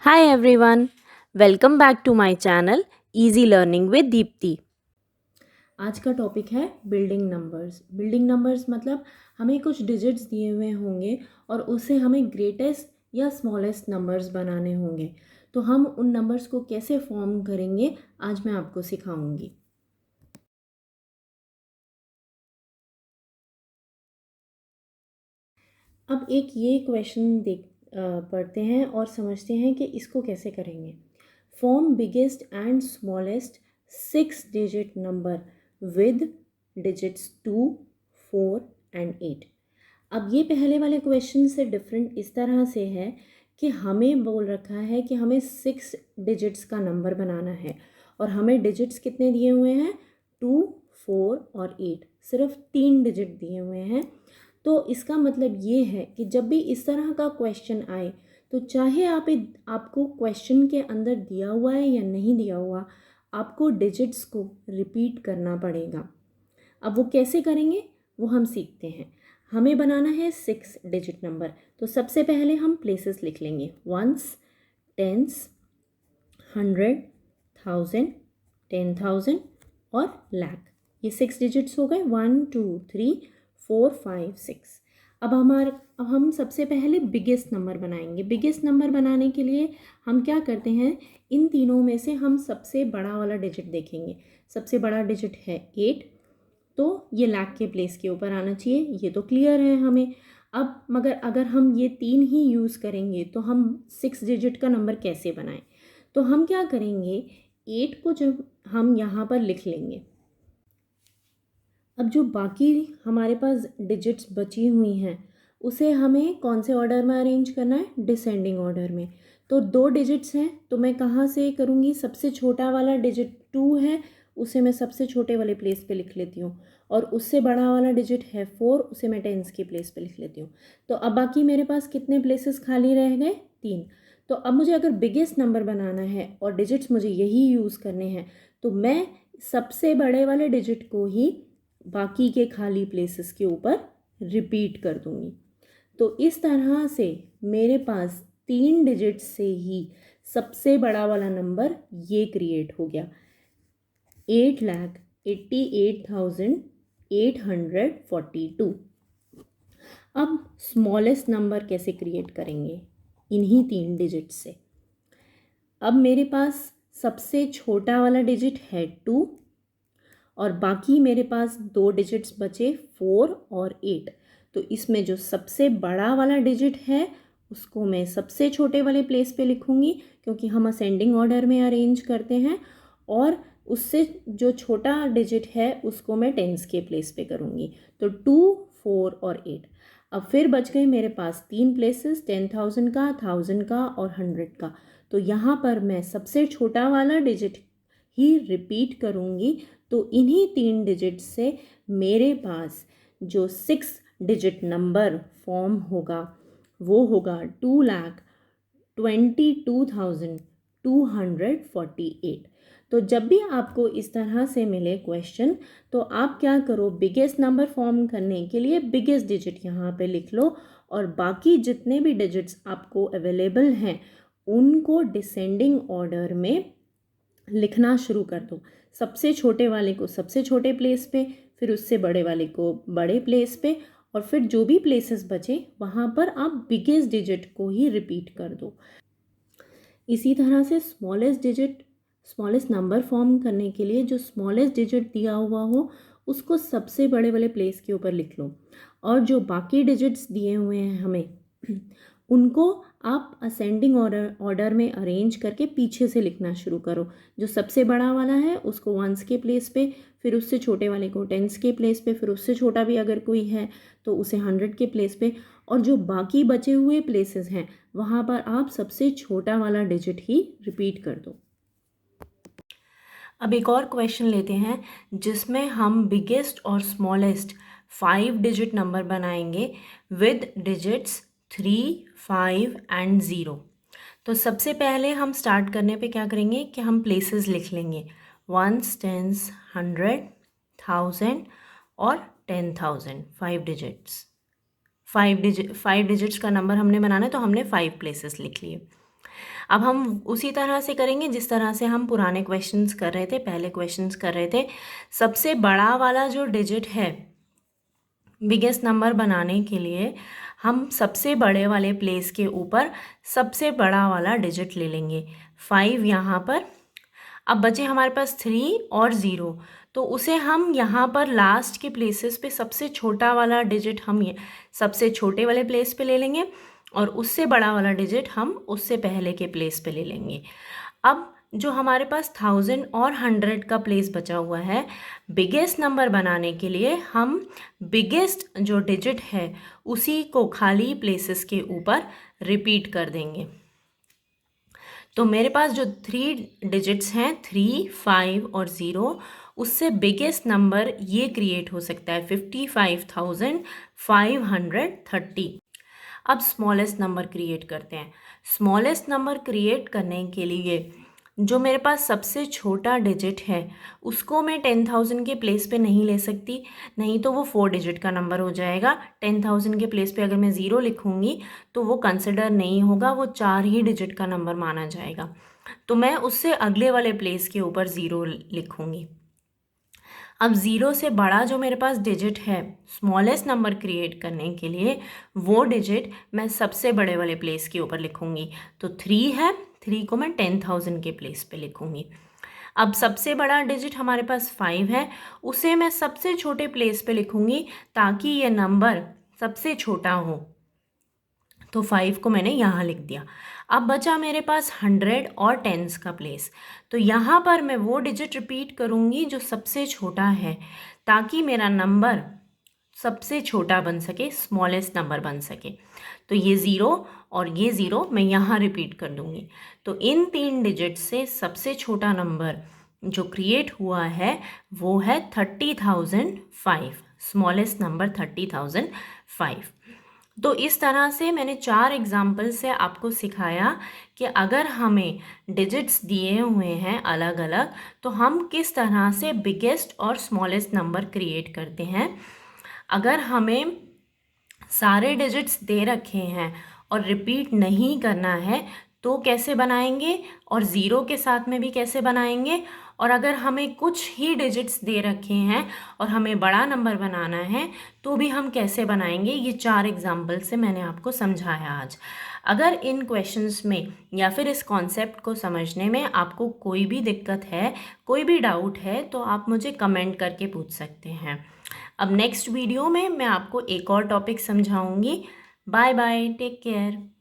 Hi everyone, welcome back to my channel Easy Learning with Deepti. आज का topic है building numbers. Building numbers मतलब हमें कुछ डिजिट्स दिए हुए होंगे और उससे हमें ग्रेटेस्ट या स्मॉलेस्ट नंबर्स बनाने होंगे। तो हम उन नंबर्स को कैसे फॉर्म करेंगे आज मैं आपको सिखाऊंगी। अब एक ये क्वेश्चन पढ़ते हैं और समझते हैं कि इसको कैसे करेंगे। Form biggest and smallest 6 digit number with digits 2, 4 and 8। अब ये पहले वाले क्वेश्चन से डिफरेंट इस तरह से है कि हमें बोल रखा है कि हमें 6 डिजिट्स का नंबर बनाना है और हमें डिजिट्स कितने दिए हुए हैं, 2, 4 और 8। सिर्फ 3 डिजिट दिए हुए हैं। तो इसका मतलब ये है कि जब भी इस तरह का क्वेश्चन आए तो चाहे आपको क्वेश्चन के अंदर दिया हुआ है या नहीं दिया हुआ, आपको डिजिट्स को रिपीट करना पड़ेगा। अब वो कैसे करेंगे वो हम सीखते हैं। हमें बनाना है 6 डिजिट नंबर। तो सबसे पहले हम प्लेसेस लिख लेंगे, वंस, टेंस, 100, 1000, 10,000 और लाख। ये 6 डिजिट्स हो गए, 1, 2, 3, 4, 5, 6। अब हम सबसे पहले बिगेस्ट नंबर बनाएंगे। बिगेस्ट नंबर बनाने के लिए हम क्या करते हैं, इन तीनों में से हम सबसे बड़ा वाला डिजिट देखेंगे। सबसे बड़ा डिजिट है 8, तो ये लाख के प्लेस के ऊपर आना चाहिए। ये तो क्लियर है हमें। अब मगर अगर हम ये 3 ही यूज़ करेंगे तो हम 6 डिजिट का नंबर कैसे बनाएं। तो हम क्या करेंगे, 8 को जब हम यहाँ पर लिख लेंगे। अब जो बाकी हमारे पास डिजिट्स बची हुई हैं उसे हमें कौन से ऑर्डर में अरेंज करना है, डिसेंडिंग ऑर्डर में। तो 2 डिजिट्स हैं तो मैं कहाँ से करूँगी, सबसे छोटा वाला डिजिट 2 है, उसे मैं सबसे छोटे वाले प्लेस पे लिख लेती हूँ। और उससे बड़ा वाला डिजिट है 4, उसे मैं टेंस की प्लेस पे लिख लेती हूँ। तो अब बाकी मेरे पास कितने प्लेसेस खाली रह गए, 3। तो अब मुझे अगर बिगेस्ट नंबर बनाना है और डिजिट्स मुझे यही यूज़ करने हैं तो मैं सबसे बड़े वाले डिजिट को ही बाकी के खाली प्लेसेस के ऊपर रिपीट कर दूंगी। तो इस तरह से मेरे पास 3 डिजिट से ही सबसे बड़ा वाला नंबर ये क्रिएट हो गया, 8,88,842। अब स्मॉलेस्ट नंबर कैसे क्रिएट करेंगे, इन्हीं 3 डिजिट से। अब मेरे पास सबसे छोटा वाला डिजिट है 2 और बाकी मेरे पास 2 डिजिट्स बचे 4 और 8। तो इसमें जो सबसे बड़ा वाला डिजिट है उसको मैं सबसे छोटे वाले प्लेस पे लिखूँगी, क्योंकि हम असेंडिंग ऑर्डर में अरेंज करते हैं। और उससे जो छोटा डिजिट है उसको मैं टेंस के प्लेस पे करूँगी। तो 2, 4 और 8। अब फिर बच गए मेरे पास 3 प्लेसेस, 10,000 का, 1000 का और 100 का। तो यहाँ पर मैं सबसे छोटा वाला डिजिट ही रिपीट करूँगी। तो इन्हीं 3 डिजिट से मेरे पास जो 6 डिजिट नंबर फॉर्म होगा वो होगा 2,22,248। तो जब भी आपको इस तरह से मिले क्वेश्चन तो आप क्या करो, बिगेस्ट नंबर फॉर्म करने के लिए बिगेस्ट डिजिट यहाँ पे लिख लो और बाकी जितने भी डिजिट्स आपको अवेलेबल हैं उनको डिसेंडिंग ऑर्डर में लिखना शुरू कर दो। सबसे छोटे वाले को सबसे छोटे प्लेस पे, फिर उससे बड़े वाले को बड़े प्लेस पे, और फिर जो भी प्लेसेस बचे वहाँ पर आप बिगेस्ट डिजिट को ही रिपीट कर दो। इसी तरह से स्मॉलेस्ट नंबर फॉर्म करने के लिए जो स्मॉलेस्ट डिजिट दिया हुआ हो उसको सबसे बड़े वाले प्लेस के ऊपर लिख लो और जो बाकी डिजिट्स दिए हुए हैं हमें उनको आप असेंडिंग ऑर्डर में अरेंज करके पीछे से लिखना शुरू करो। जो सबसे बड़ा वाला है उसको वंस के प्लेस पे, फिर उससे छोटे वाले को टेंस के प्लेस पे, फिर उससे छोटा भी अगर कोई है तो उसे 100 के प्लेस पे, और जो बाकी बचे हुए प्लेसेस हैं वहाँ पर आप सबसे छोटा वाला डिजिट ही रिपीट कर दो। अब एक और क्वेश्चन लेते हैं जिसमें हम बिगेस्ट और स्मॉलेस्ट 5 डिजिट नंबर बनाएंगे विद डिजिट्स 3, 5 एंड 0। तो सबसे पहले हम स्टार्ट करने पे क्या करेंगे कि हम प्लेसेस लिख लेंगे, वंस, टेंस, 100, 1000 और 10,000। 5 डिजिट्स का नंबर हमने बनाना है तो हमने 5 प्लेसेस लिख लिए। अब हम उसी तरह से करेंगे जिस तरह से हम पुराने क्वेश्चंस कर रहे थे, पहले क्वेश्चंस कर रहे थे। सबसे बड़ा वाला जो डिजिट है बिगेस्ट नंबर बनाने के लिए हम सबसे बड़े वाले प्लेस के ऊपर सबसे बड़ा वाला डिजिट ले लेंगे, 5 यहाँ पर। अब बचे हमारे पास 3 और 0, तो उसे हम यहाँ पर लास्ट के प्लेसेस पे सबसे छोटा वाला डिजिट हम ये सबसे छोटे वाले प्लेस पे ले लेंगे और उससे बड़ा वाला डिजिट हम उससे पहले के प्लेस पे ले लेंगे। अब जो हमारे पास 1000 और 100 का प्लेस बचा हुआ है, बिगेस्ट नंबर बनाने के लिए हम बिगेस्ट जो डिजिट है उसी को खाली प्लेसेस के ऊपर रिपीट कर देंगे। तो मेरे पास जो 3 डिजिट्स हैं 3, 5 और 0, उससे बिगेस्ट नंबर ये क्रिएट हो सकता है 55,530। अब स्मॉलेस्ट नंबर क्रिएट करते हैं। स्मॉलेस्ट नंबर क्रिएट करने के लिए जो मेरे पास सबसे छोटा डिजिट है उसको मैं 10,000 के प्लेस पे नहीं ले सकती, नहीं तो वो 4 डिजिट का नंबर हो जाएगा। 10,000 के प्लेस पे अगर मैं 0 लिखूँगी तो वो कंसिडर नहीं होगा, वो 4 ही डिजिट का नंबर माना जाएगा। तो मैं उससे अगले वाले प्लेस के ऊपर 0 लिखूँगी। अब 0 से बड़ा जो मेरे पास डिजिट है स्मॉलेस्ट नंबर क्रिएट करने के लिए, वो डिजिट मैं सबसे बड़े वाले प्लेस के ऊपर लिखूँगी। तो 3 है, 3 को मैं 10,000 के प्लेस पे लिखूँगी। अब सबसे बड़ा डिजिट हमारे पास 5 है, उसे मैं सबसे छोटे प्लेस पे लिखूँगी ताकि ये नंबर सबसे छोटा हो। तो 5 को मैंने यहाँ लिख दिया। अब बचा मेरे पास 100 और टेंस का प्लेस, तो यहाँ पर मैं वो डिजिट रिपीट करूँगी जो सबसे छोटा है ताकि मेरा नंबर सबसे छोटा बन सके, स्मॉलेस्ट नंबर बन सके। तो ये 0 और ये 0 मैं यहाँ रिपीट कर दूँगी। तो इन 3 डिजिट से सबसे छोटा नंबर जो क्रिएट हुआ है वो है 30,005, स्मॉलेस्ट नंबर 30,005। तो इस तरह से मैंने 4 एग्जाम्पल से आपको सिखाया कि अगर हमें डिजिट्स दिए हुए हैं अलग अलग तो हम किस तरह से बिगेस्ट और स्मॉलेस्ट नंबर क्रिएट करते हैं। अगर हमें सारे डिजिट्स दे रखे हैं और रिपीट नहीं करना है तो कैसे बनाएंगे, और 0 के साथ में भी कैसे बनाएंगे, और अगर हमें कुछ ही डिजिट्स दे रखे हैं और हमें बड़ा नंबर बनाना है तो भी हम कैसे बनाएंगे। ये 4 एग्जाम्पल से मैंने आपको समझाया आज। अगर इन क्वेश्चंस में या फिर इस कॉन्सेप्ट को समझने में आपको कोई भी दिक्कत है, कोई भी डाउट है, तो आप मुझे कमेंट करके पूछ सकते हैं। अब नेक्स्ट वीडियो में मैं आपको एक और टॉपिक समझाऊंगी। Bye bye, take care.